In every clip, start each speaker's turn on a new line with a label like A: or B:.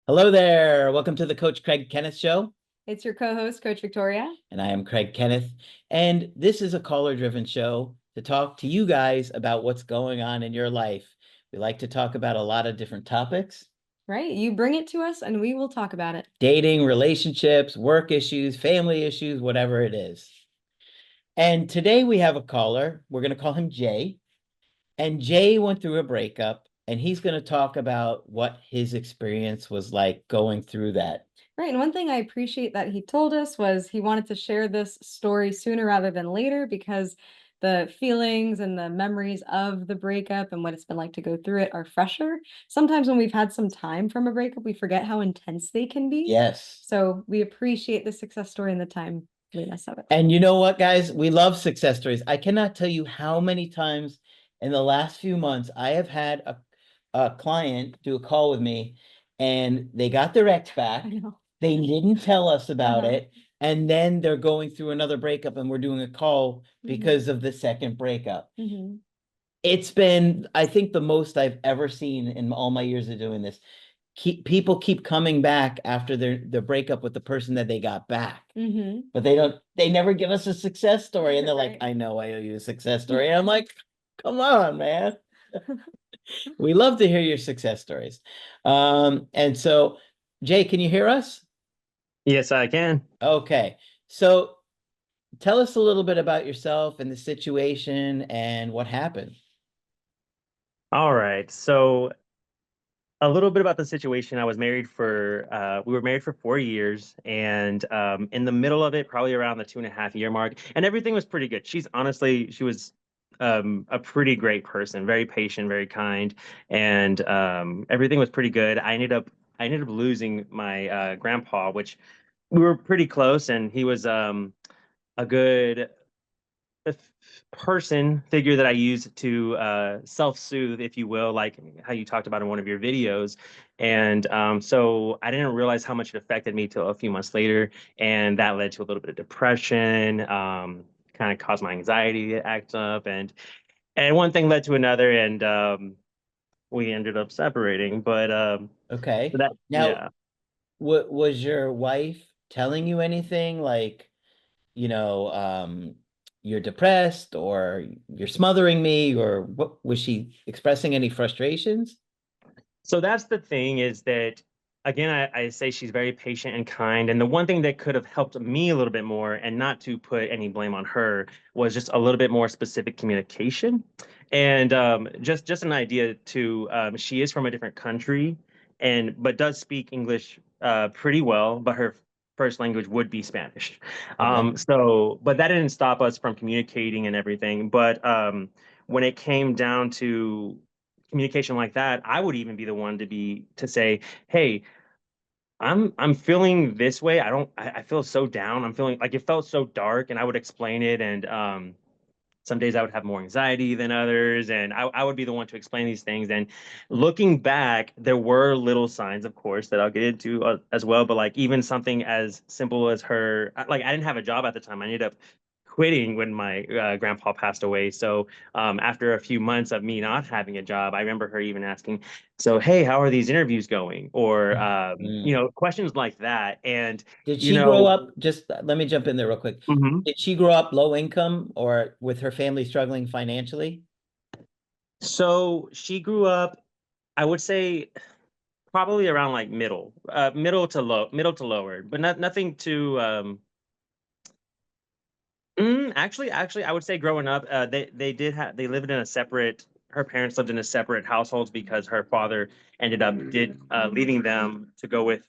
A: Hello there. Welcome to the Coach Craig Kenneth Show.
B: It's your co-host, Coach Victoria.
A: And I am Craig Kenneth. And this is a caller-driven show to talk to you guys about what's going on in your life. We like to talk about a lot of different topics.
B: Right? You bring it to us and we will talk about it.
A: Dating, relationships, work issues, family issues, whatever it is. And today we have a caller. We're going to call him Jay. And Jay went through a breakup, and he's going to talk about what his experience was like going through that.
B: Right. And one thing I appreciate that he told us was he wanted to share this story sooner rather than later because the feelings and the memories of the breakup and what it's been like to go through it are fresher. Sometimes when we've had some time from a breakup, we forget how intense they can be.
A: Yes.
B: So we appreciate the success story and the timeliness of it.
A: And you know what, guys? We love success stories. I cannot tell you how many times in the last few months I have had a client do a call with me and they got their ex back.
B: I know.
A: They didn't tell us about
B: Uh-huh.
A: it. And then they're going through another breakup and we're doing a call because of the second breakup.
B: Mm-hmm.
A: It's been, I think, the most I've ever seen in all my years of doing this. People keep coming back after their breakup with the person that they got back.
B: Mm-hmm.
A: But they never give us a success story. And they're like,
B: Right.
A: I know I owe you a success story. And I'm like, come on, man. We love to hear your success stories. And so, Jay, can you hear us?
C: Yes, I can.
A: Okay. So tell us a little bit about yourself and the situation and what happened.
C: All right. So a little bit about the situation. We were married for 4 years, and in the middle of it, probably around the 2.5 year mark, and everything was pretty good. She was a pretty great person, very patient, very kind, and everything was pretty good. I ended up losing my grandpa, which we were pretty close, and he was a good person figure that I use to self-soothe, if you will, like how you talked about in one of your videos. And so I didn't realize how much it affected me till a few months later, and that led to a little bit of depression. Kind of caused my anxiety to act up, and one thing led to another, and we ended up separating. But
A: Okay.
C: that
A: Now,
C: yeah.
A: was your wife telling you anything like, you know, you're depressed or you're smothering me, or what was she expressing any frustrations?
C: So that's the thing is that, again, I say she's very patient and kind. And the one thing that could have helped me a little bit more, and not to put any blame on her, was just a little bit more specific communication. And just an idea too. She is from a different country, and but does speak English pretty well, but her first language would be Spanish.
A: Okay.
C: But that didn't stop us from communicating and everything. But when it came down to communication like that, I would even be the one to say, "Hey, I'm feeling this way. I feel so down. I'm feeling like it felt so dark," and I would explain it. And some days I would have more anxiety than others, and I would be the one to explain these things. And looking back, there were little signs, of course, that I'll get into as well. But like even something as simple as like I didn't have a job at the time. I ended up quitting when my grandpa passed away. So after a few months of me not having a job, I remember her even asking, "So hey, how are these interviews going?" Or
A: Mm.
C: questions like that. And
A: Did
C: you
A: she grow
C: know,
A: up, just let me jump in there real quick.
C: mhm.
A: Did she grow up low income or with her family struggling financially?
C: So she grew up, I would say, probably around like middle to lower, but nothing too. Actually, I would say growing up, they lived in a separate. Her parents lived in a separate households because her father ended up did leaving them to go with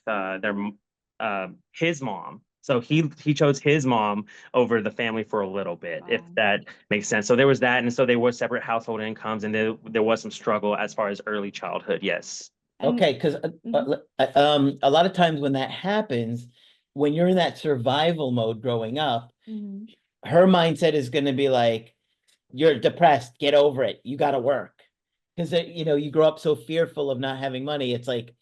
C: his mom. So he chose his mom over the family for a little bit, if
B: Wow.
C: that makes sense. So there was that, and so there was separate household incomes, and there was some struggle as far as early childhood. Yes.
B: And
A: Okay, because
B: mhm.
A: a lot of times when that happens, when you're in that survival mode growing up,
B: Mhm.
A: her mindset is going to be like, you're depressed, get over it, you got to work. Because you grow up so fearful of not having money. It's like,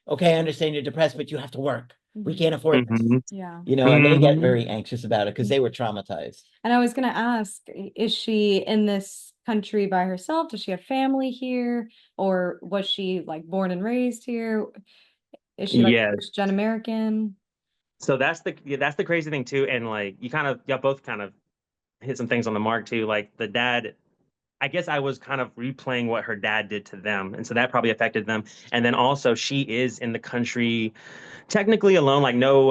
A: okay, I understand you're depressed, but you have to work. We
B: Mhm.
A: can't afford this.
C: Hmm.
B: Yeah.
A: And they get
C: Hmm.
A: very anxious about it because they were traumatized.
B: And I was gonna ask, is she in this country by herself? Does she have family here? Or was she like born and raised here? Is she like
C: Yes.
B: first gen American?
C: So that's the crazy thing too. And like y'all both kind of hit some things on the mark too. Like the dad, I guess I was kind of replaying what her dad did to them. And so that probably affected them. And then also she is in the country technically alone, like no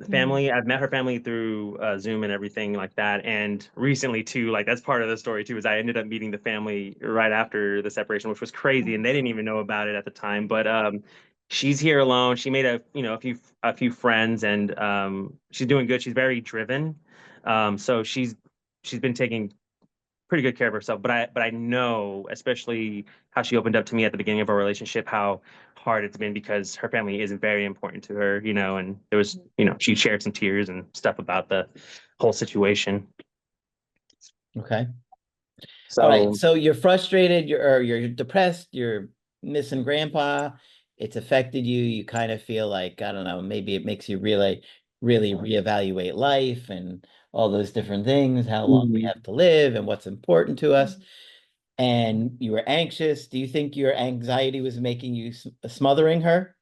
B: Mm.
C: family. I've met her family through Zoom and everything like that. And recently too, like that's part of the story too, is I ended up meeting the family right after the separation, which was crazy, and they didn't even know about it at the time. But she's here alone. She made a few friends, and she's doing good. She's very driven. So she's been taking pretty good care of herself. But I know, especially how she opened up to me at the beginning of our relationship, how hard it's been because her family isn't very important to her, and there was, she shared some tears and stuff about the whole situation.
A: Okay. All right.
C: So
A: So you're frustrated, you're depressed, you're missing grandpa. It's affected you. You kind of feel like, I don't know, maybe it makes you really reevaluate life and all those different things, how long we
C: Mhm.
A: have to live and what's important to us. And you were anxious. Do you think your anxiety was making you smothering her?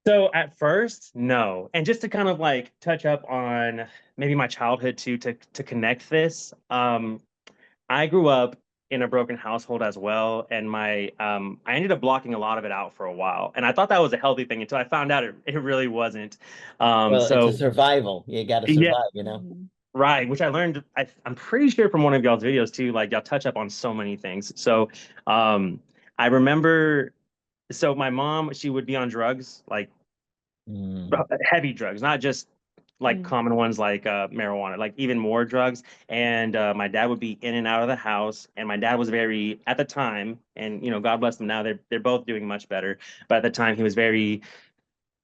C: So at first, no. And just to kind of like touch up on maybe my childhood too, to connect this, I grew up in a broken household as well, and my I ended up blocking a lot of it out for a while, and I thought that was a healthy thing until I found out it really wasn't.
A: Well, it's a
C: So
A: survival. You got to
C: yeah,
A: survive.
B: Mhm.
C: right, which I learned. I'm pretty sure from one of y'all's videos too. Like y'all touch up on so many things. So um, I remember. So my mom, she would be on drugs, like
A: Mm,
C: heavy drugs, not just like
B: Mm.
C: common ones like marijuana, like even more drugs. And my dad would be in and out of the house. And my dad was very, at the time, and God bless them now, they're both doing much better. But at the time, he was very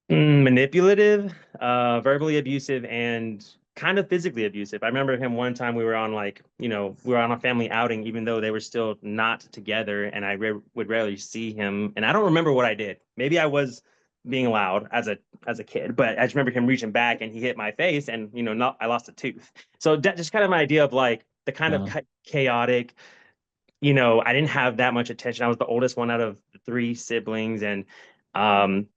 C: manipulative, verbally abusive, and kind of physically abusive. I remember him one time we were on we were on a family outing, even though they were still not together, and would rarely see him. And I don't remember what I did. Maybe I was being loud as a kid, but I just remember him reaching back and he hit my face, and not I lost a tooth. So that just kind of an idea of like the kind of
A: wow.
C: chaotic. I didn't have that much attention. I was the oldest one out of three siblings, and um,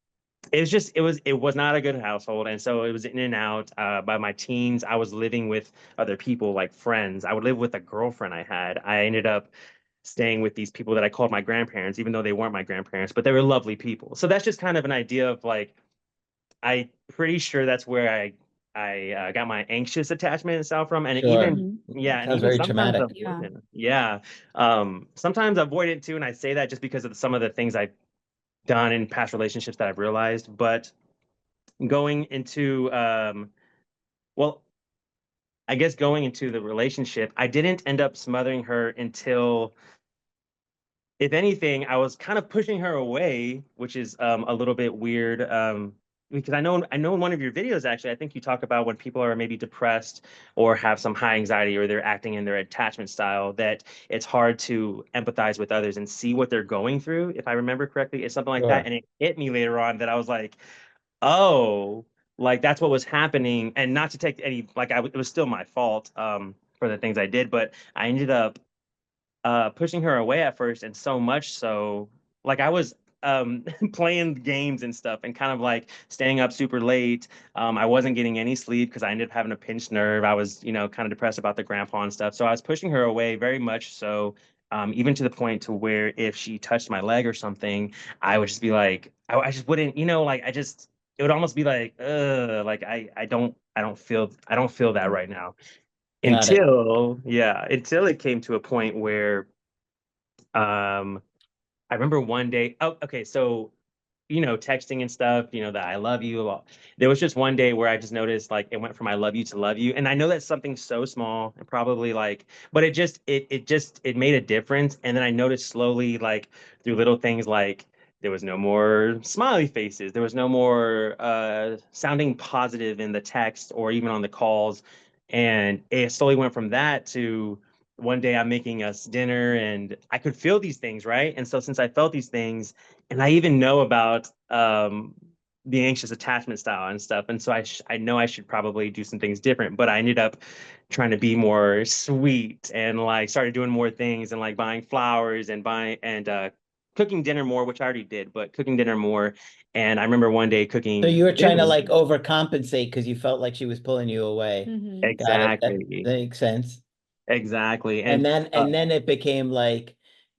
C: it was not a good household, and so it was in and out. By my teens I was living with other people, like friends. I would live with a girlfriend I had. I ended up staying with these people that I called my grandparents, even though they weren't my grandparents, but they were lovely people. So that's just kind of an idea of like, I pretty sure that's where I got my anxious attachment style from. And
A: Sure.
C: even,
B: Mhm.
C: yeah, and
A: Sounds
C: even
A: very
C: sometimes
A: traumatic.
B: Yeah.
C: avoidant. Yeah. Sometimes avoidant too, and I say that just because of some of the things I've done in past relationships that I've realized. But going into well, I guess going into the relationship, I didn't end up smothering her until, if anything, I was kind of pushing her away, which is a little bit weird. Because I know in one of your videos, actually, I think you talk about when people are maybe depressed or have some high anxiety, or they're acting in their attachment style, that it's hard to empathize with others and see what they're going through. If I remember correctly, it's something like that.
A: Sure.
C: And it hit me later on that I was like, oh, like that's what was happening. And not to take any, like, it was still my fault for the things I did, but I ended up pushing her away at first, and so much so, like I was playing games and stuff, and kind of like staying up super late. I wasn't getting any sleep because I ended up having a pinched nerve. I was, kind of depressed about the grandpa and stuff. So I was pushing her away very much so. Even to the point to where if she touched my leg or something, I would just be like, I just wouldn't, like it would almost be like, like I don't feel that right now.
A: Got it.
C: Until it came to a point where um I remember one day. Oh, okay, so texting and stuff, that I love you. There was just one day where I just noticed like it went from I love you to love you. And I know that's something so small and probably like, but it made a difference. And then I noticed slowly, like through little things, like there was no more smiley faces. There was no more sounding positive in the text or even on the calls. And it slowly went from that to one day I'm making us dinner and I could feel these things, right? And so since I felt these things, and I even know about the anxious attachment style and stuff, and so I know I should probably do some things different, but I ended up trying to be more sweet and like started doing more things and like buying flowers and buying and cooking dinner more, which I already did, but cooking dinner more. And I remember one day
A: So
C: cooking
A: you were trying to
C: dinner.
A: like overcompensate because you felt like she was pulling you away.
B: Mhm.
A: Got it. That
C: Exactly.
A: makes sense.
C: Exactly.
A: And
C: And
A: then it became like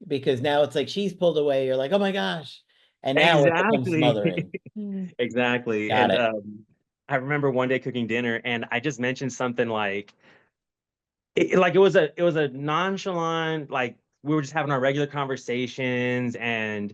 A: because now it's like she's pulled away, you're like, oh my gosh. And now it becomes
C: exactly.
A: smothering.
B: Mm.
C: Exactly.
A: Got
C: And
A: it.
C: I remember one day cooking dinner and I just mentioned something like it was a nonchalant, like we were just having our regular conversations, and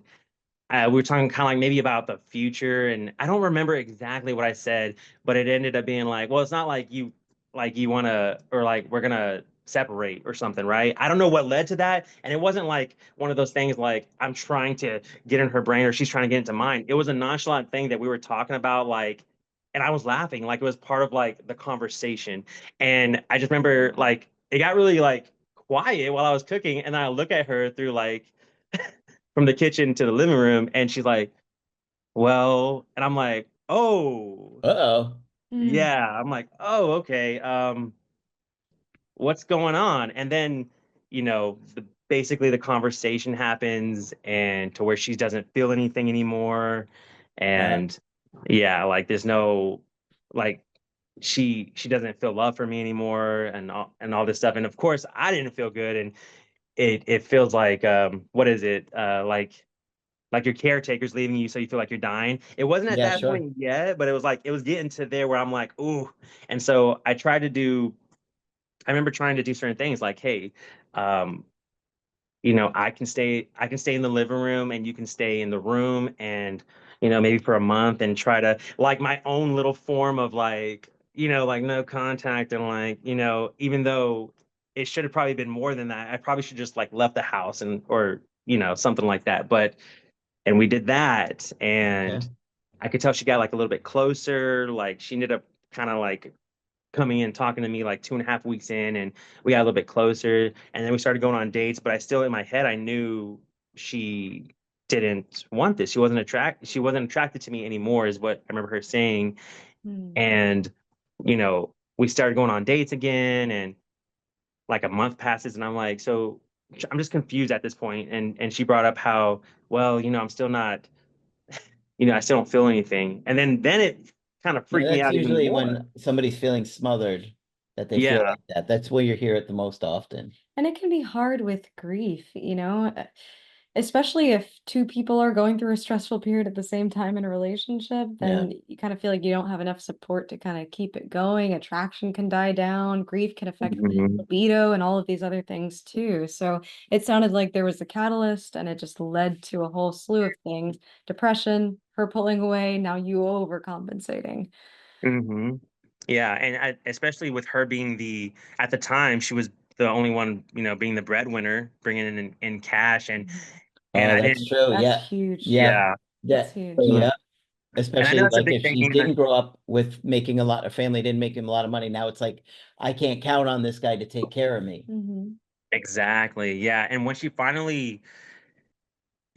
C: we were talking kind of like maybe about the future, and I don't remember exactly what I said, but it ended up being like, well, it's not like you want to, or like we're gonna separate or something, right? I don't know what led to that, and it wasn't like one of those things like I'm trying to get in her brain or she's trying to get into mine. It was a nonchalant thing that we were talking about, like, and I was laughing like it was part of like the conversation, and I just remember like it got really like quiet while I was cooking, and I look at her through like from the kitchen to the living room, and she's like, "Well," and I'm like, "Oh,
A: Uh-oh.
B: Mm.
C: yeah." I'm like, "Oh, okay. What's going on?" And then, basically the conversation happens, and to where she doesn't feel anything anymore,
A: Uh,
C: and yeah, like there's no, like she doesn't feel love for me anymore, and all this stuff, and of course I didn't feel good, and it feels like what is it like your caretaker's leaving you, so you feel like you're dying. It wasn't at
A: yeah,
C: that
A: sure.
C: point yet, but it was like it was getting to there where I'm like, ooh. And so I tried to do. I remember trying to do certain things like, hey, um, I can stay in the living room, and you can stay in the room, and maybe for a month, and try to like my own little form of like, like no contact, and like, even though it should have probably been more than that, I probably should just like left the house, and or something like that. But and we did that,
A: Yeah.
C: and I could tell she got like a little bit closer. Like she ended up kind of like coming in talking to me like 2.5 weeks in, and we got a little bit closer, and then we started going on dates. But I still, in my head, I knew she didn't want this. She wasn't attracted to me anymore, is what I remember her saying.
B: Mm.
C: And we started going on dates again, and like a month passes, and I'm like, so I'm just confused at this point. And she brought up how, well, I'm still not, I still don't feel anything. And then it kind of
A: Yeah,
C: freaked me
A: that's
C: out even
A: usually
C: more.
A: when somebody's feeling smothered that they feel
C: Yeah.
A: like that. That's where you hear it the most often.
B: And it can be hard with grief, especially if two people are going through a stressful period at the same time in a relationship,
A: Yeah.
B: then you kind of feel like you don't have enough support to kind of keep it going. Attraction can die down, grief can affect
C: Mhm.
B: libido and all of these other things too. So it sounded like there was a catalyst and it just led to a whole slew of things. Depression, her pulling away, now you overcompensating.
C: Hmm. Yeah, and especially with her being at the time, she was the only one, being the breadwinner, bringing in cash,
B: Mhm.
C: and
A: Oh,
C: I
A: that's
C: didn't,
A: true.
B: That's
A: Yeah.
B: huge.
A: Yeah.
C: yeah,
B: That's
A: That,
B: huge.
C: and
A: yeah.
C: I know
A: Especially
C: that's a
A: like
C: big
A: if
C: thing
A: she
C: being that
A: didn't grow up with making a lot, her family didn't make him a lot of money. Now it's like, I can't count on this guy to take care of me.
B: Hmm.
C: exactly, yeah, and when she finally,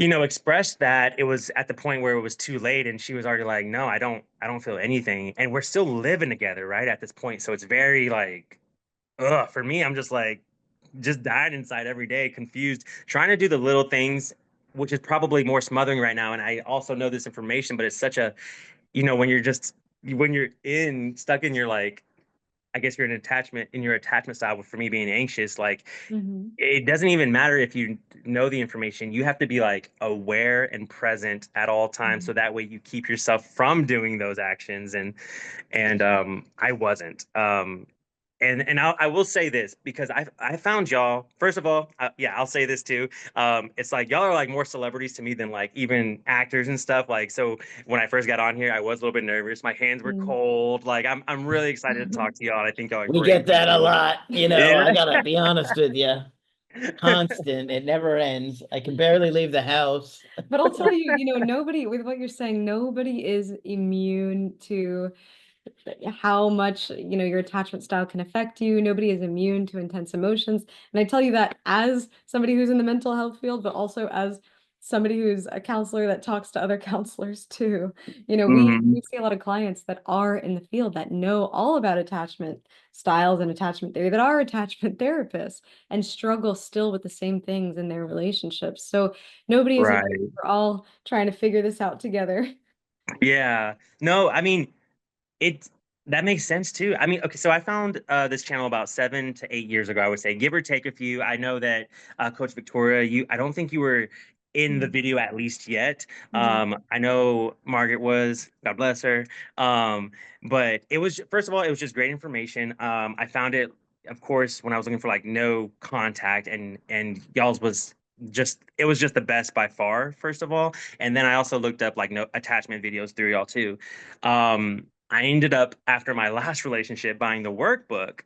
C: expressed that, it was at the point where it was too late, and she was already like, no, I don't feel anything, and we're still living together, right at this point, so it's very like, ugh, for me, I'm just like, just dying inside every day, confused, trying to do the little things, which is probably more smothering right now. And I also know this information, but it's such a, when you're just, when you're stuck in your like, I guess you're in your attachment style, for me being anxious, like
B: Hmm.
C: it doesn't even matter if you know the information. You have to be like aware and present at all times. So that way you keep yourself from doing those actions. And I wasn't. And I will say this because I found y'all. First of all, yeah, I'll say this too. It's like y'all are like more celebrities to me than like even actors and stuff. Like so, when I first got on here, I was a little bit nervous. My hands were
B: Mm.
C: cold. Like I'm really excited to talk to y'all. I think y'all are
A: We
C: great
A: get that a
C: people.
A: lot.
C: Yeah.
A: I gotta be honest with you. Constant. It never ends. I can barely leave the house.
B: But I'll tell you, nobody, with what you're saying, nobody is immune to how much, your attachment style can affect you. Nobody is immune to intense emotions. And I tell you that as somebody who's in the mental health field, but also as somebody who's a counselor that talks to other counselors too. You know, we
C: Mhm.
B: see a lot of clients that are in the field that know all about attachment styles and attachment theory, that are attachment therapists and struggle still with the same things in their relationships. So nobody is alone.
C: Right.
B: We're all trying to figure this out together.
C: Yeah. No, I mean, it that makes sense too. I mean, okay, so I found this channel about 7 to 8 years ago, I would say, give or take a few. I know that Coach Victoria, I don't think you were in the
B: Mhm.
C: video at least yet.
B: Mhm.
C: I know Margaret was, God bless her. Um, but it was, first of all, it was just great information. I found it, of course, when I was looking for like no contact, and y'all's was just, it was just the best by far, first of all. And then I also looked up like no attachment videos through y'all too. I ended up after my last relationship buying the workbook,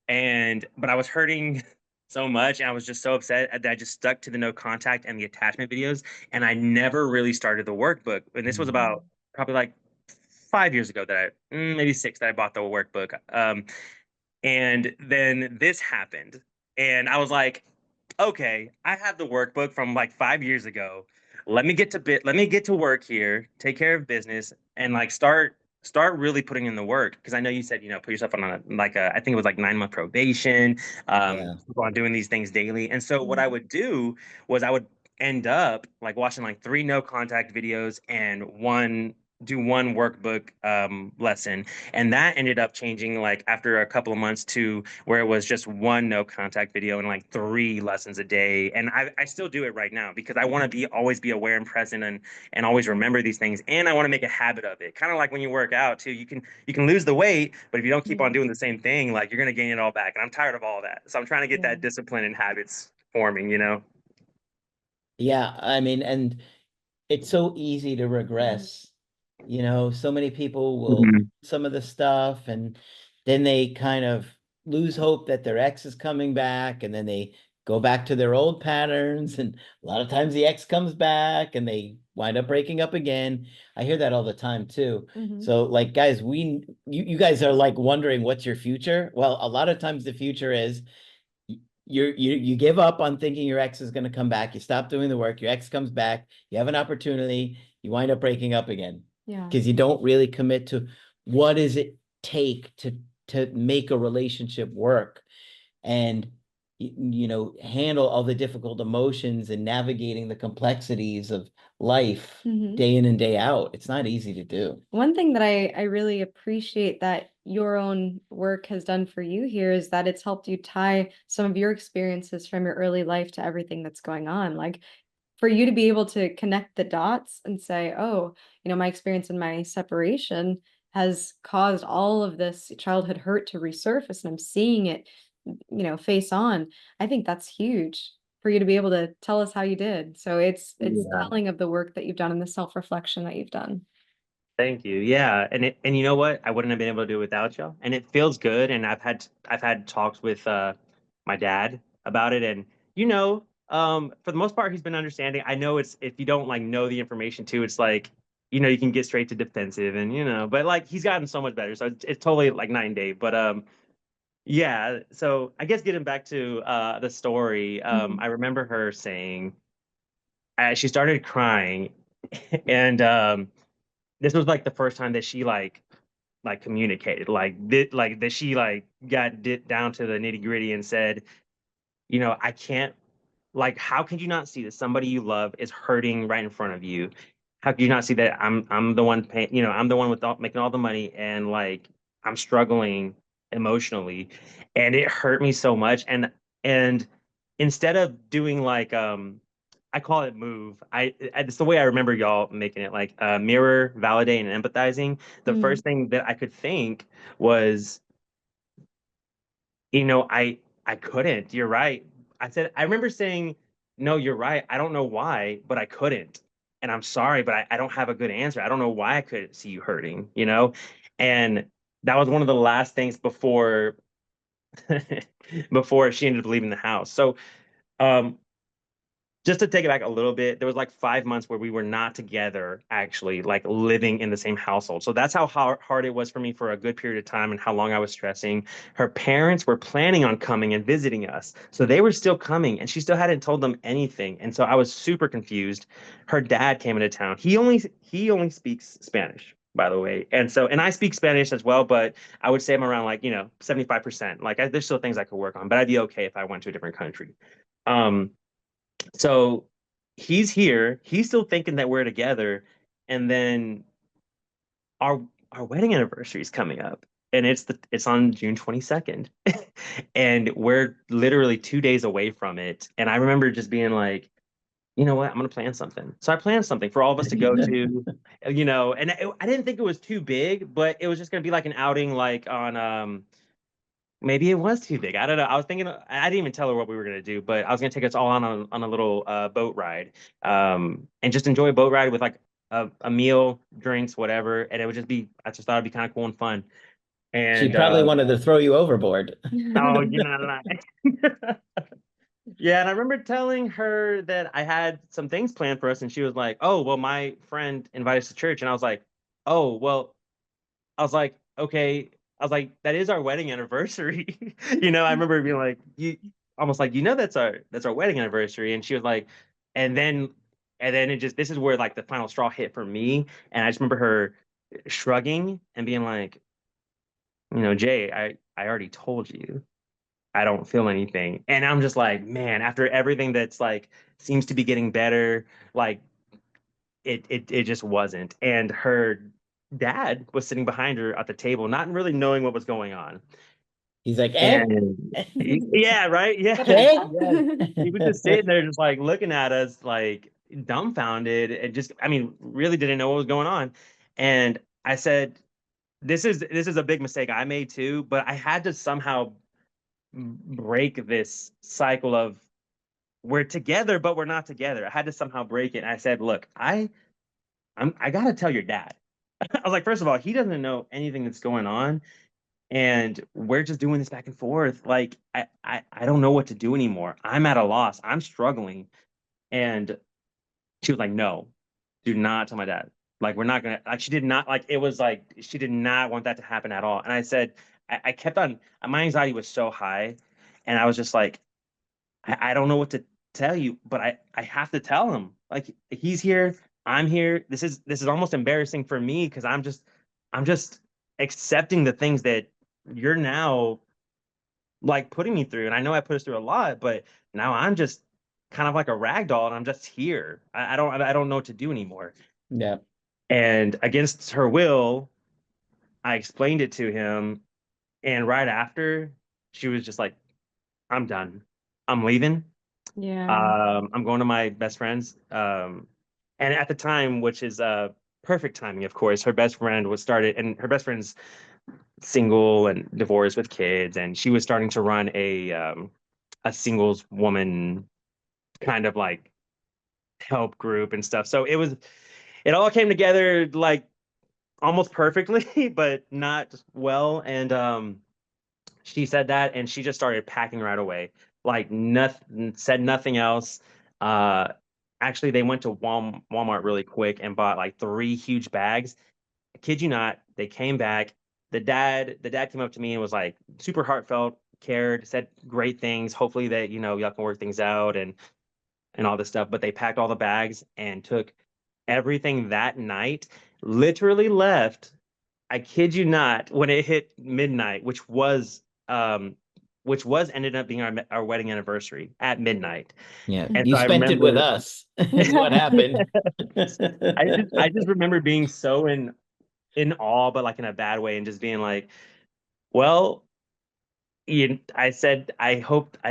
C: but I was hurting so much and I was just so upset that I just stuck to the no contact and the attachment videos, and I never really started the workbook. And this was
A: Mhm.
C: about probably like 5 years ago that maybe six, that I bought the workbook. And then this happened. And I was like, okay, I have the workbook from like 5 years ago. Let me get to work here, take care of business, and like start really putting in the work. Because I know you said, put yourself on I think it was like 9 month probation,
A: Yeah.
C: keep on doing these things daily. And so what I
B: Mhm.
C: would do was I would end up like watching like three no contact videos and one workbook lesson, and that ended up changing like after a couple of months to where it was just one no contact video and like three lessons a day. And I still do it right now because I want to always be aware and present, and always remember these things. And I want to make a habit of it. Kind of like when you work out too. You can lose the weight, but if you don't keep on
B: Mhm.
C: doing the same thing, like you're gonna gain it all back. And I'm tired of all that. So I'm trying to get
B: Yeah.
C: that discipline and habits forming.
A: Yeah, I mean, and it's so easy to
B: Mhm.
A: regress. So many people will
C: Mhm.
A: some of the stuff, and then they kind of lose hope that their ex is coming back, and then they go back to their old patterns, and a lot of times the ex comes back and they wind up breaking up again. I hear that all the time too.
B: Mhm.
A: So like guys, you guys are like wondering what's your future? Well, a lot of times the future is you give up on thinking your ex is going to come back. You stop doing the work. Your ex comes back. You have an opportunity. You wind up breaking up again
B: Yeah.
A: because you don't really commit to what does it take to make a relationship work, and handle all the difficult emotions and navigating the complexities of life
B: Mhm.
A: day in and day out. It's not easy to do.
B: One thing that I really appreciate that your own work has done for you here is that it's helped you tie some of your experiences from your early life to everything that's going on. Like for you to be able to connect the dots and say, oh, my experience in my separation has caused all of this childhood hurt to resurface, and I'm seeing it, face on. I think that's huge for you to be able to tell us how you did. So it's
C: Yeah.
B: telling of the work that you've done and the self-reflection that you've done.
C: Thank you. Yeah, and you know what? I wouldn't have been able to do it without y'all. And it feels good. And I've had talks with my dad about it, and for the most part, he's been understanding. I know it's if you don't like know the information too, it's like you can get straight to defensive, and but like he's gotten so much better, so it's totally like night and day. But yeah. So I guess getting back to the story,
B: Mhm.
C: I remember her saying she started crying, and this was like the first time that she like communicated like that she like got down to the nitty gritty and said, I can't, like, how can you not see that somebody you love is hurting right in front of you? How can you not see that I'm the one paying, I'm the one with making all the money, and like I'm struggling emotionally, and it hurt me so much. And instead of doing like I call it move. It's the way I remember y'all making it, like mirror, validate, and empathizing. The
B: Mhm.
C: first thing that I could think was, I couldn't. You're right. I remember saying, no, you're right. I don't know why, but I couldn't. And I'm sorry, but I don't have a good answer. I don't know why I couldn't see you hurting? And that was one of the last things before before she ended up leaving the house. So um just to take it back a little bit, there was like 5 months where we were not together, actually, like living in the same household. So that's how hard it was for me for a good period of time and how long I was stressing. Her parents were planning on coming and visiting us. So they were still coming and she still hadn't told them anything. And so I was super confused. Her dad came into town. He only speaks Spanish, by the way. And I speak Spanish as well, but I would say I'm around like, 75%. Like there's still things I could work on, but I'd be okay if I went to a different country. Um, so he's here, he's still thinking that we're together, and then our our wedding anniversary is coming up, and it's on June 22nd. And we're literally 2 days away from it. And I remember just being like, you know what, I'm gonna plan something. So I planned something for all of us to go to, and I didn't think it was too big, but it was just gonna be like an outing, like on maybe it was too big. I don't know. I was thinking, I didn't even tell her what we were gonna do, but I was gonna take us all on a little boat ride, and just enjoy a boat ride with like a meal, drinks, whatever. And it would just be, I just thought it'd be kind of cool and fun.
A: She
C: And
A: probably wanted to throw you overboard.
C: oh, you're not lying. Yeah, and I remember telling her that I had some things planned for us, and she was like, "Oh, well, my friend invited us to church," and I was like, "Oh, well." I was like, okay. I was like, that is our wedding anniversary. I remember being like, you almost like, that's our wedding anniversary. And she was like, and then this is where like the final straw hit for me. And I just remember her shrugging and being like, Jay, I already told you I don't feel anything. And I'm just like, man, after everything that's like seems to be getting better, like it just wasn't. And her dad was sitting behind her at the table, not really knowing what was going on.
A: He's like, eh?
C: And yeah, right. Yeah.
A: Jay?
C: Yeah. He was just sitting there, just like looking at us, like dumbfounded, and just, I mean, really didn't know what was going on. And I said, this is a big mistake I made too, but I had to somehow break this cycle of we're together, but we're not together. I had to somehow break it. And I said, look, I gotta tell your dad. I was like, first of all, he doesn't know anything that's going on, and we're just doing this back and forth. Like, I don't know what to do anymore. I'm at a loss. I'm struggling. And she was like, no, do not tell my dad. Like, we're not gonna. Like, she did not like. It was like she did not want that to happen at all. And I said, I kept on. My anxiety was so high, and I was just like, I don't know what to tell you, but I have to tell him. Like he's here, I'm here. This is almost embarrassing for me because I'm just accepting the things that you're now like putting me through. And I know I put us through a lot, but now I'm just kind of like a rag doll and I'm just here. I don't know what to do anymore.
A: Yeah.
C: And against her will, I explained it to him. And right after, she was just like, I'm done. I'm leaving.
B: Yeah.
C: I'm going to my best friend's. And at the time, which is perfect timing, of course, her best friend was started, and her best friend's single and divorced with kids, and she was starting to run a singles woman kind of like help group and stuff. So it all came together like almost perfectly, but not well. And she said that, and she just started packing right away, like nothing, said nothing else. Uh, Actually, they went to Walmart really quick and bought like three huge bags. I kid you not, they came back. The dad came up to me and was like super heartfelt, cared, said great things. Hopefully that y'all can work things out and all this stuff. But they packed all the bags and took everything that night. Literally left, I kid you not, when it hit midnight, which was ended up being our wedding anniversary at midnight.
A: Yeah.
C: And
A: You
C: so I
A: spent it with
C: remember
A: us, is what happened.
C: I just remember being so in awe, but like in a bad way, and just being like, well, I said, I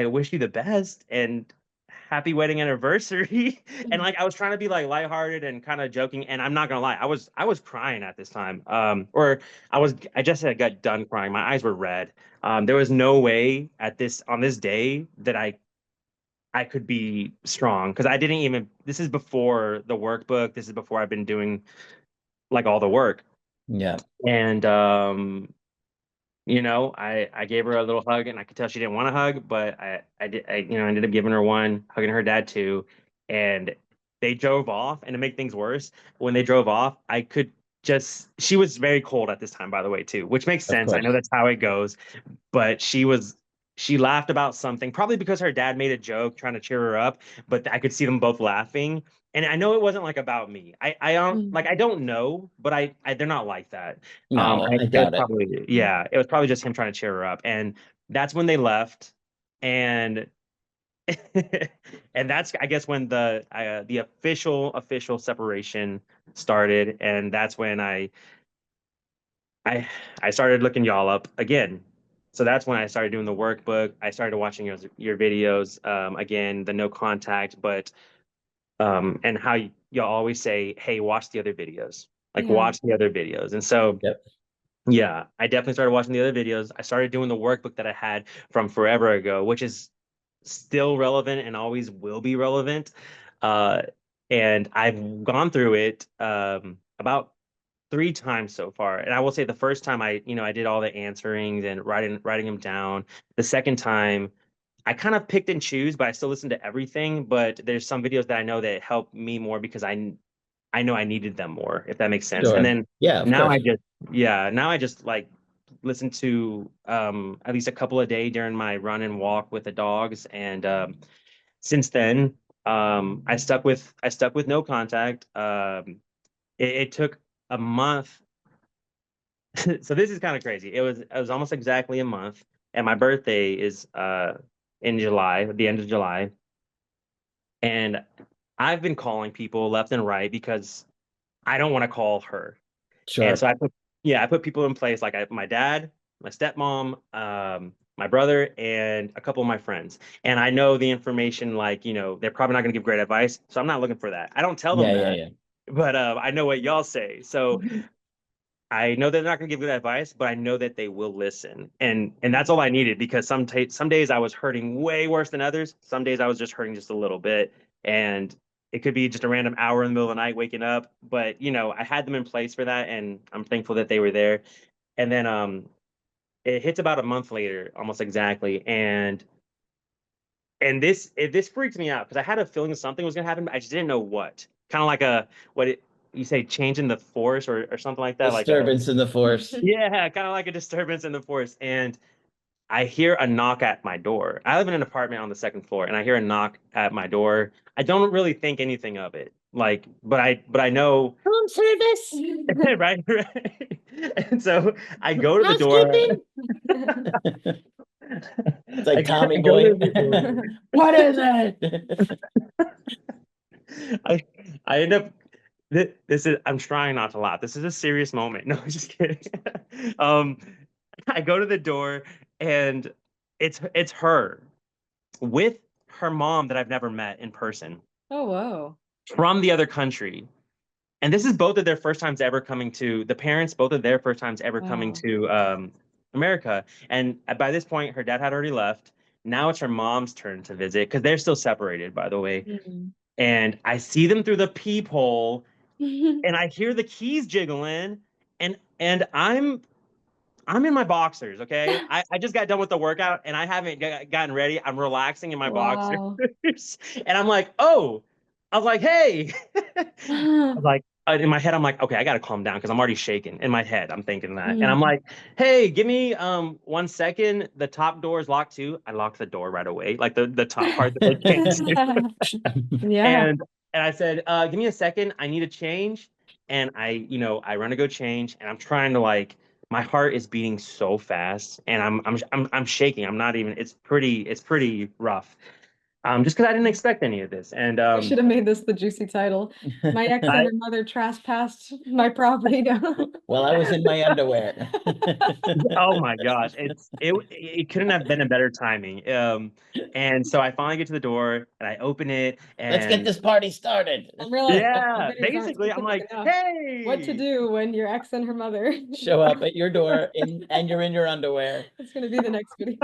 C: wish you the best and happy wedding anniversary. And like I was trying to be like lighthearted and kind of joking. And I'm not gonna lie, I was crying at this time. Or I just had got done crying. My eyes were red. There was no way on this day that I could be strong because I didn't even, this is before the workbook. This is before I've been doing like all the work.
A: Yeah.
C: And I gave her a little hug, and I could tell she didn't want a hug, but I did. I ended up giving her one, hugging her dad too, and they drove off. And to make things worse, when they drove off, I could just, she was very cold at this time, by the way, too, which makes
A: Of
C: sense. I know
A: course.
C: that's how it goes, but she laughed about something, probably because her dad made a joke trying to cheer her up, but I could see them both laughing. And I know it wasn't like about me. I don't
B: Mm.
C: like, I don't know, but they're not like that.
A: No, I
C: It was
A: doubt it.
C: probably, yeah, it was probably just him trying to cheer her up. And that's when they left. And and that's, I guess, when the official separation started. And that's when I I started looking y'all up again. So that's when I started doing the workbook. I started watching your videos, again, the no contact, but and how y'all always say, hey, watch the other videos, like
B: Yeah.
C: watch the other videos. And so
A: Yep.
C: yeah, I definitely started watching the other videos. I started doing the workbook that I had from forever ago, which is still relevant and always will be relevant. Uh, and I've gone through it about 3 times so far. And I will say the first time I did all the answerings and writing them down. The second time I kind of picked and choose, but I still listen to everything. But there's some videos that I know that help me more because I know I needed them more, if that makes sense. And
A: Sure.
C: then
A: Yeah, of
C: now
A: course.
C: now I just like listen to at least a couple a day during my run and walk with the dogs. And since then, I stuck with no contact. It took a month. So this is kind of crazy. It was almost exactly a month, and my birthday is in July, the end of July. And I've been calling people left and right because I don't want to call her. And
A: Sure.
C: so I put people in place like my dad, my stepmom, my brother, and a couple of my friends. And I know the information, like, they're probably not going to give great advice. So I'm not looking for that. I don't tell them
A: Yeah, yeah,
C: that,
A: yeah.
C: but I know what y'all say. So I know they're not going to give good advice, but I know that they will listen. And that's all I needed because some days I was hurting way worse than others. Some days I was just hurting just a little bit. And it could be just a random hour in the middle of the night waking up. But I had them in place for that, and I'm thankful that they were there. And then it hits about a month later, almost exactly. And this freaks me out because I had a feeling something was gonna happen, but I just didn't know what. Kind of like you say, change in the force, or something like that. Like a
A: Disturbance in the force.
C: yeah, kind of like a disturbance in the force. And I hear a knock at my door. I live in an apartment on the second floor, and I hear a knock at my door. I don't really think anything of it. Like, but I know,
A: Room service.
C: right, right. And so I go to the door.
A: Housekeeping. It's like Tommy
C: I go
A: Boy.
C: to the door.
A: What is it?
C: I I end up this is, I'm trying not to laugh. This is a serious moment. No, I'm just kidding. um, I go to the door, and it's her with her mom that I've never met in person
B: Oh, whoa.
C: from the other country. And this is both of their first times ever coming to the parents, both of their first times ever coming
B: Wow.
C: to America. And by this point, her dad had already left. Now it's her mom's turn to visit because they're still separated, by the way.
B: Mm.
C: And I see them through the peephole, and I hear the keys jiggling, and I'm in my boxers, okay? I just got done with the workout, and I haven't gotten ready. I'm relaxing in my boxers.
B: Wow.
C: And I'm like, oh, I was like, hey. I was like, in my head, I'm like, okay, I gotta calm down because I'm already shaking. In my head, I'm thinking that. And I'm
B: Mm.
C: like, hey, give me 1 second. The top door is locked too. I locked the door right away, like the top part that they can't see.
B: Yeah.
C: And I said, give me a second. I need a change. And I run to go change, and I'm trying to, like, my heart is beating so fast, and I'm shaking. I'm not even. It's pretty rough. Just because I didn't expect any of this, and
B: We should have made this the juicy title. My ex and
C: I
B: her mother trespassed my property now.
A: Well, I was in my underwear.
C: oh my gosh, it couldn't have been a better timing. And so I finally get to the door, and I open it,
A: Let's get
C: and
A: this party started.
B: I'm realizing our
C: yeah,
B: videos aren't
C: basically, I'm
B: specific
C: like,
B: enough. What to
C: hey.
B: do when your ex and her mother
A: Show up at your door and you're in your underwear.
B: It's gonna be the next video.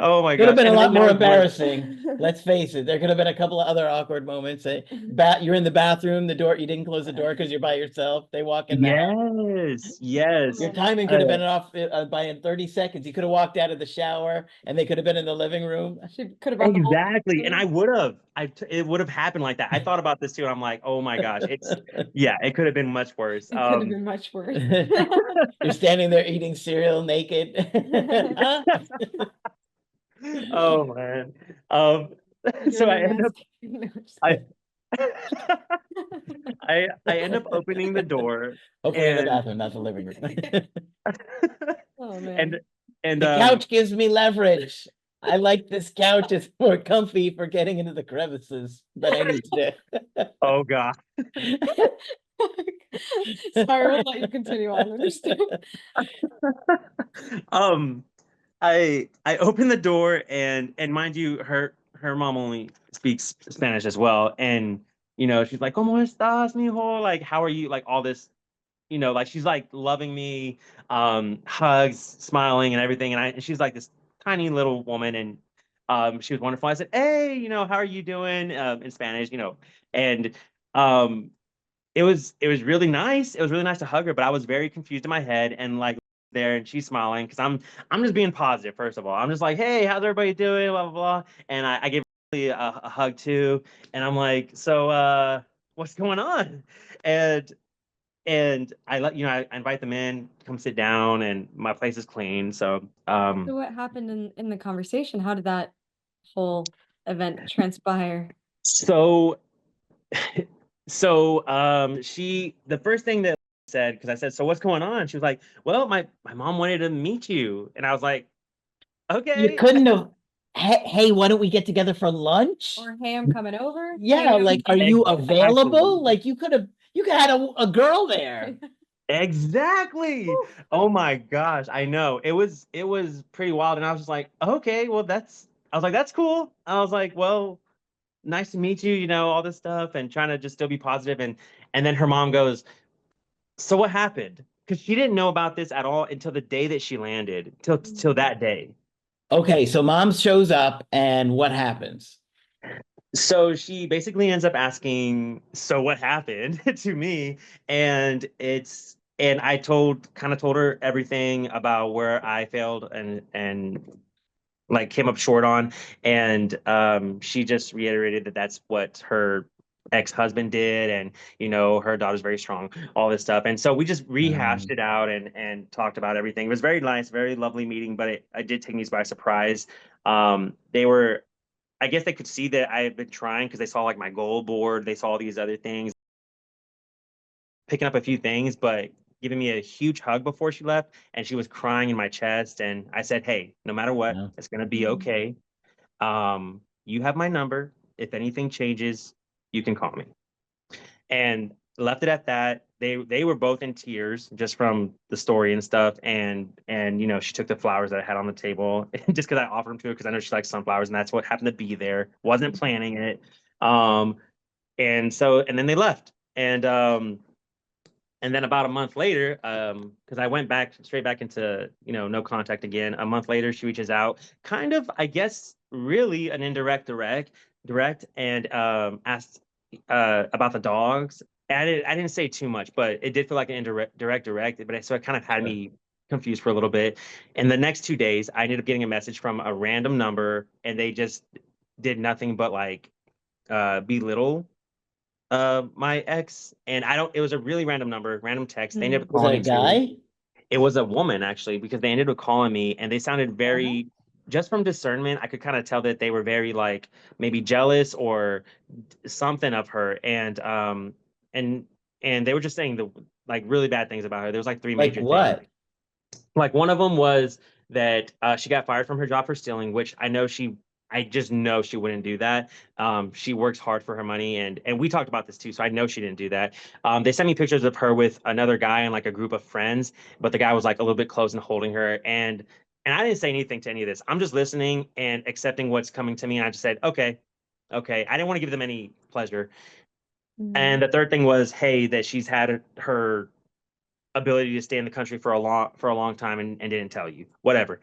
C: Oh my
A: Could have
C: gosh.
A: been a
C: And
A: lot
C: then there
A: more
C: was one.
A: embarrassing. Let's face it. There could have been a couple of other awkward moments. You're in the bathroom, the door, you didn't close the door because you're by yourself. They walk in the house.
C: Yes,
B: Oh
C: yes.
A: Your
B: man, that's
A: timing could have
C: Uh,
A: been off by 30 seconds. You could have walked out of the shower and they could have been in the living room.
B: she could have brought the whole
C: exactly. And
B: too.
C: I would have. It would have happened like that. I thought about this too, and I'm like, oh my gosh, yeah, it could have been much worse.
B: It could have been much worse.
A: You're standing there eating cereal naked. Huh?
C: Oh man. Um, so
B: Doing
C: I
B: your
C: end up
B: mask. No, just
C: I
B: kidding.
C: I end up opening the door
A: Hopefully in the
C: and
A: bathroom, not the living room.
B: Oh
C: and
B: man.
C: and
A: The couch gives me leverage. I like this couch. It's more comfy for getting into the crevices, but I need to.
C: oh god.
B: Sorry, we'll let you continue on. Understand?
C: um I open the door and mind you, her mom only speaks Spanish as well. And she's like, ¿Cómo estás, mijo? Like, how are you? Like all this, like she's like loving me, hugs, smiling and everything. And she's like this tiny little woman and she was wonderful. I said, hey, how are you doing? In Spanish, and um it was really nice. It was really nice to hug her, but I was very confused in my head and like there and she's smiling because I'm just being positive, first of all. I'm just like, hey, how's everybody doing? Blah blah blah. And I gave her a hug too. And I'm like, so what's going on? And I invite them in, come sit down, and my place is clean. So
B: So what happened in the conversation? How did that whole event transpire?
C: so she the first thing that said, because I said, so what's going on? She was like, well, my mom wanted to meet you. And I was like,
A: You
C: okay.
A: couldn't have. Hey, why don't we get together for lunch?
B: Or hey, I'm coming over.
A: Yeah,
B: Hey,
A: like, are you
C: Exactly.
A: available? Like, you could have had a girl there.
C: Exactly.
B: Whew.
C: Oh my gosh, I know. It was pretty wild. And I was just like, okay, well I was like, that's cool. I was like, well, nice to meet you, all this stuff and trying to just still be positive. And then her mom goes, so what happened? Because she didn't know about this at all until the day that she landed, till that day.
A: Okay, so mom shows up, and what happens?
C: So she basically ends up asking, so what happened to me? And I kind of told her everything about where I failed and like came up short on. And she just reiterated that that's what her ex-husband did. And, her daughter's very strong, all this stuff. And so we just rehashed
A: Um,
C: it out and talked about everything. It was very nice, very lovely meeting, but it did take me by surprise. They were I guess they could see that I had been trying because they saw like my goal board, they saw these other things, picking up a few things, but giving me a huge hug before she left. And she was crying in my chest. And I said, hey, no matter what,
A: no.
C: it's gonna be okay. You have my number. If anything changes, you can call me. And left it at that. They were both in tears just from the story and stuff. And she took the flowers that I had on the table just because I offered them to her because I know she likes sunflowers and that's what happened to be there. Wasn't planning it. Um, and then they left. And then about a month later, because I went back straight back into, no contact again. A month later, she reaches out, kind of, I guess, really an indirect direct, and asked about the dogs. And I didn't say too much, but it did feel like an direct. But so it kind of had
A: Sure.
C: me confused for a little bit. And the next 2 days, I ended up getting a message from a random number, and they just did nothing but like belittle my ex. And I don't it was a really random number, random text. They ended up
B: Mm.
A: Was
C: calling
A: that
C: me
A: a
C: too.
A: guy?
C: It was a woman actually, because they ended up calling me and they sounded
B: Uh-huh.
C: very, just from discernment, I could kind of tell that they were very like maybe jealous or something of her. And and they were just saying the like really bad things about her. There was like three
A: Like
C: major things.
A: what?
C: Like one of them was that she got fired from her job for stealing, which I just know she wouldn't do that. She works hard for her money, and we talked about this too, so I know she didn't do that. They sent me pictures of her with another guy and like a group of friends, but the guy was like a little bit close and holding her, and I didn't say anything to any of this. I'm just listening and accepting what's coming to me, and I just said, okay, okay. I didn't want to give them any pleasure.
B: Mm.
C: And the third thing was, hey, that she's had her ability to stay in the country for a long time and didn't tell you whatever.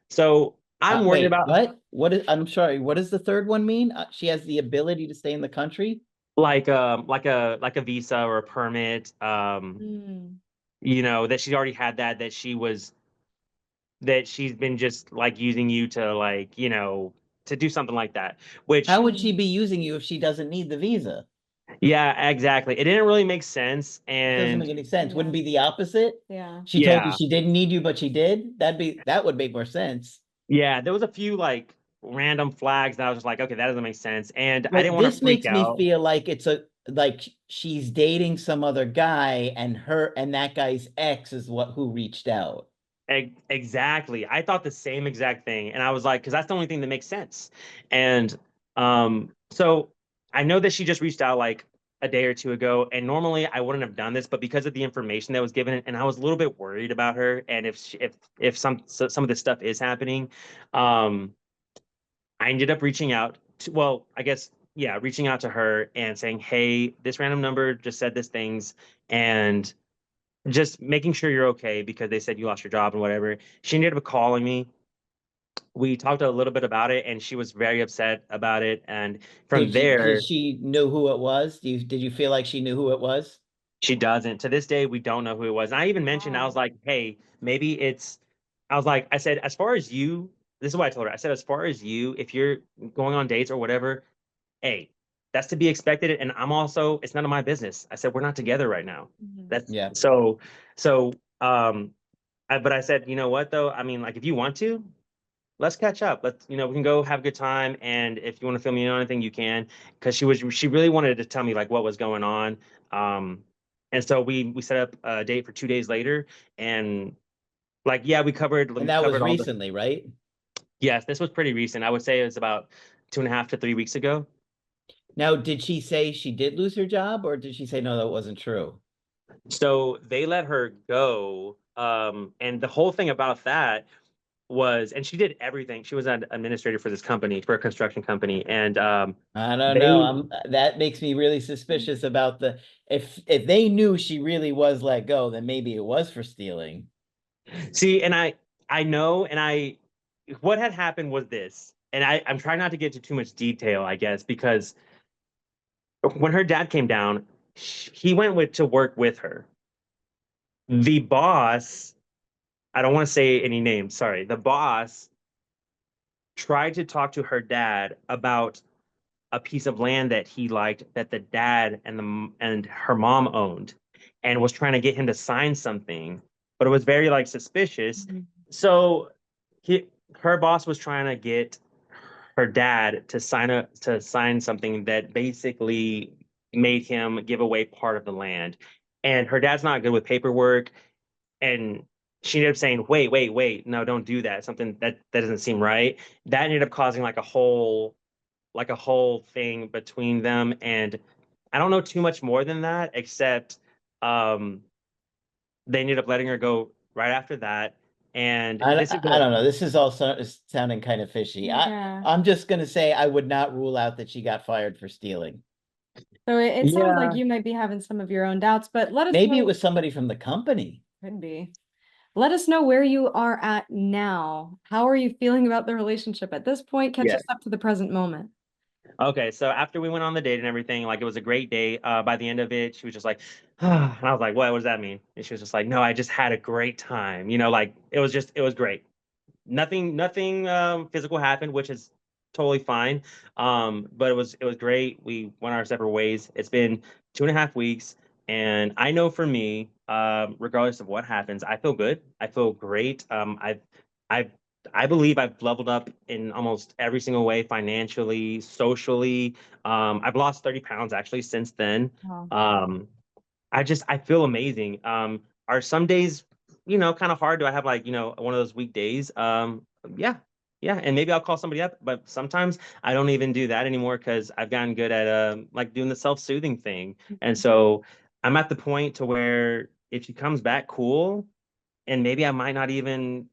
C: So I'm worried
A: Wait,
C: about
A: what? I'm sorry, what does the third one mean? She has the ability to stay in the country?
C: like a visa or a permit,
B: Mm.
C: that she's already had that she's been just like using you to like, to do something like that.
A: How
C: Which,
A: would she be using you if she doesn't need the visa?
C: yeah, exactly. It didn't really make sense.
A: It doesn't make
C: And
A: any sense.
B: Yeah.
A: Wouldn't be the opposite?
B: Yeah.
A: She told you
C: yeah,
A: she didn't need you, but she did? That would make more sense.
C: yeah, there was a few like random flags that I was just like, okay, that doesn't make sense. And I didn't
A: Wait,
C: want to
A: this
C: freak
A: makes me
C: out.
A: feel like like she's dating some other guy and that guy's ex is who reached out.
C: Exactly. I thought the same exact thing. And I was like, because that's the only thing that makes sense. And so I know that she just reached out like a day or two ago. And normally I wouldn't have done this, but because of the information that was given, and I was a little bit worried about her. And if some of this stuff is happening, um, I ended up reaching out to, well, I guess, yeah, reaching out to her and saying, hey, this random number just said this things. And just making sure you're okay because they said you lost your job and whatever. She ended up calling me. We talked a little bit about it, and she was very upset about it. And from
A: Did
C: there,
A: she know who it was? Did you feel like she knew who it was?
C: she doesn't. To this day, we don't know who it was. And I even mentioned, I was
B: Wow.
C: like, hey, maybe it's, I was like, I said, as far as you, this is what I told her. I said, as far as you, if you're going on dates or whatever, hey, that's to be expected. And I'm also, it's none of my business. I said, we're not together right now.
B: Mhm.
C: That's
A: Yeah.
C: so, but I said, you know what though? I mean, like if you want to, let's catch up. We can go have a good time. And if you want to fill me in on anything, you can. Because she really wanted to tell me like what was going on. Um, and so we set up a date for 2 days later. And like, yeah,
A: And
C: we
A: that was
C: covered all the,
A: recently, right?
C: yes, this was pretty recent. I would say it was about 2.5 to 3 weeks ago.
A: Now, did she say she did lose her job, or did she say no, that wasn't true?
C: So they let her go. And the whole thing about that was, and she did everything. She was an administrator for this company, for a construction company. And
A: I don't know.
C: they
A: That makes me really suspicious about if they knew she really was let go, then maybe it was for stealing.
C: see, and I know, and what had happened was this, and I'm trying not to get into too much detail, I guess, because when her dad came down, he went to work with her. The boss, I don't want to say any names, sorry. The boss tried to talk to her dad about a piece of land that he liked that the dad and her mom owned, and was trying to get him to sign something, but it was very like suspicious.
B: Mhm.
C: So he her boss was trying to get her dad to sign something that basically made him give away part of the land. And her dad's not good with paperwork, and she ended up saying, wait, no, don't do that. Something that doesn't seem right. That ended up causing like a whole thing between them. And I don't know too much more than that, except um, they ended up letting her go right after that. And this is
A: I
C: the
A: don't know. This is also sounding kind of fishy.
B: Yeah.
A: I'm just gonna say I would not rule out that she got fired for stealing.
B: So it sounds like
C: yeah.
B: you might be having some of your own doubts, but let us
A: Maybe it
B: know.
A: was somebody from the company.
B: Could be. Let us know where you are at now. How are you feeling about the relationship at this point? Catch
C: Yeah.
B: us up to the present moment.
C: Okay. So after we went on the date and everything, like it was a great day. By the end of it, she was just like, and I was like, what does that mean? And she was just like, no, I just had a great time. Like it was great. Nothing physical happened, which is totally fine. But it was great. We went our separate ways. It's been 2.5 weeks, and I know for me, regardless of what happens, I feel good. I feel great. I've I believe I've leveled up in almost every single way, financially, socially. I've lost 30 pounds actually since then.
B: Wow.
C: Um, I feel amazing. Are some days, kind of hard? Do I have like, one of those weekdays? Yeah, yeah, and maybe I'll call somebody up, but sometimes I don't even do that anymore because I've gotten good at like doing the self-soothing thing. And so I'm at the point to where if she comes back, cool, and maybe I might not even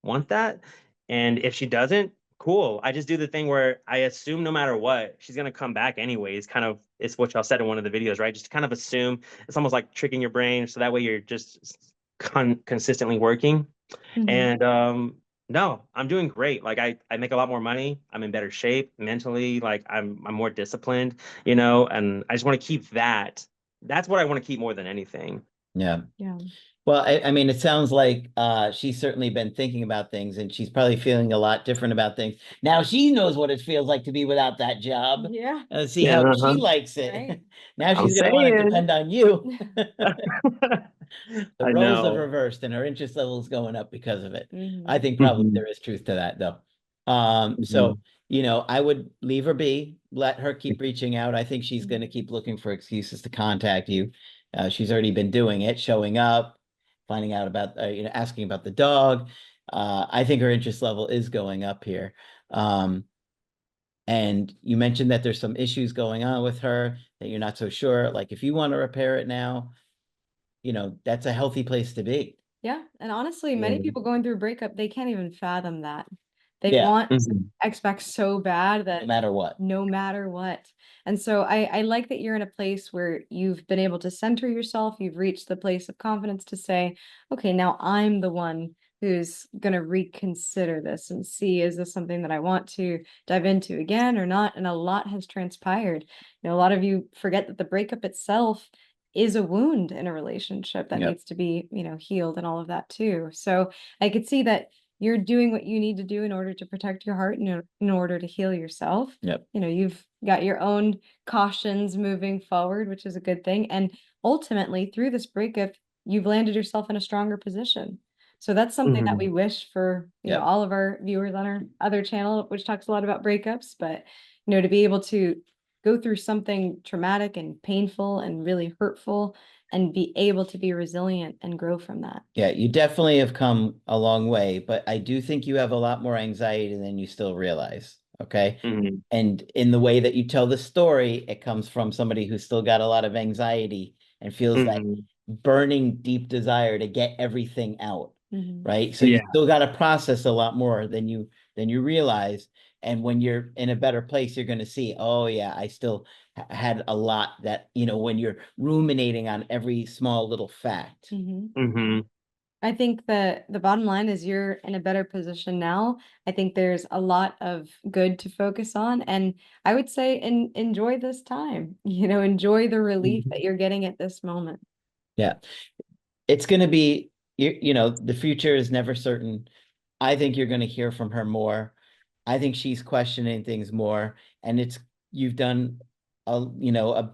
C: want that. And if she doesn't, cool. I just do the thing where I assume no matter what, she's gonna come back anyways. Kind of, it's what y'all said in one of the videos, right? Just kind of assume. It's almost like tricking your brain, so that way you're just consistently working.
B: Mhm.
C: And No, I'm doing great. Like I make a lot more money. I'm in better shape mentally. Like I'm more disciplined, and I just want to keep that. That's what I want to keep more than anything.
A: Yeah.
B: Yeah.
A: Well, I mean, it sounds like she's certainly been thinking about things and she's probably feeling a lot different about things. Now she knows what it feels like to be without that job.
B: Yeah.
A: See
C: Yeah,
A: how she likes it.
B: Right.
A: Now
C: I'm
A: she's going to want to
C: saying.
A: depend on you. The
C: I
A: roles have
C: know.
A: reversed and her interest level is going up because of it. I
B: Hmm.
A: think probably
C: Hmm.
A: there is truth to that though.
C: Hmm.
A: So, I would leave her be, let her keep reaching out. I think she's going to keep looking for excuses to contact you. She's already been doing it, showing up, finding out about, asking about the dog. I think her interest level is going up here. Um, and you mentioned that there's some issues going on with her that you're not so sure. Like if you want to repair it now, that's a healthy place to be.
B: Yeah, and honestly, many
C: Yeah.
B: people going through a breakup, they can't even fathom that. They
A: Yeah,
B: want
C: Mhm.
B: X back so bad
A: no
B: that
A: matter what.
B: no matter what. And so I like that you're in a place where you've been able to center yourself, you've reached the place of confidence to say, okay, now I'm the one who's going to reconsider this and see, is this something that I want to dive into again or not? And a lot has transpired. A lot of you forget that the breakup itself is a wound in a relationship that
A: Yep.
B: needs to be, healed and all of that too. So I could see that you're doing what you need to do in order to protect your heart and in order to heal yourself.
A: Yep.
B: You've got your own cautions moving forward, which is a good thing. And ultimately, through this breakup, you've landed yourself in a stronger position. So that's something that we
C: Mhm.
B: wish for,
A: Yep.
B: all of our viewers on our other channel, which talks a lot about breakups, but to be able to go through something traumatic and painful and really hurtful and be able to be resilient and grow from that.
A: Yeah, you definitely have come a long way, but I do think you have a lot more anxiety than you still realize. Okay.
C: Mhm.
A: And in the way that you tell the story, it comes from somebody who's still got a lot of anxiety and feels that
C: Mhm.
A: burning deep desire to get everything out.
B: Mhm.
A: Right. So you
C: Yeah.
A: still got to process a lot more than you realize. And when you're in a better place, you're going to see, oh yeah, I still had a lot that, when you're ruminating on every small little fact.
B: Mhm.
C: Mhm.
B: I think the bottom line is you're in a better position now. I think there's a lot of good to focus on, and I would say enjoy this time. Enjoy the relief
C: Mhm.
B: that you're getting at this moment.
A: Yeah. It's going to be, the future is never certain. I think you're going to hear from her more. I think she's questioning things more, and you've done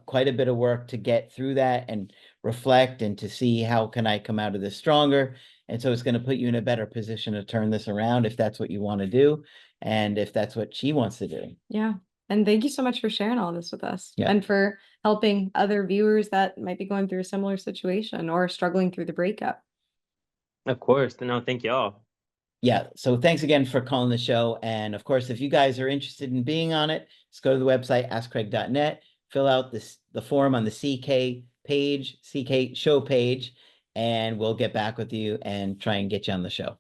A: quite a bit of work to get through that and reflect and to see how can I come out of this stronger. And so it's going to put you in a better position to turn this around if that's what you want to do, and if that's what she wants to do.
B: Yeah. And thank you so much for sharing all this with us
A: Yeah.
B: and for helping other viewers that might be going through a similar situation or struggling through the breakup.
C: Of course. No, thank y'all.
A: Yeah. So thanks again for calling the show. And of course, if you guys are interested in being on it, just go to the website, askcraig.net, fill out the form on the CK page, CK show page, and we'll get back with you and try and get you on the show.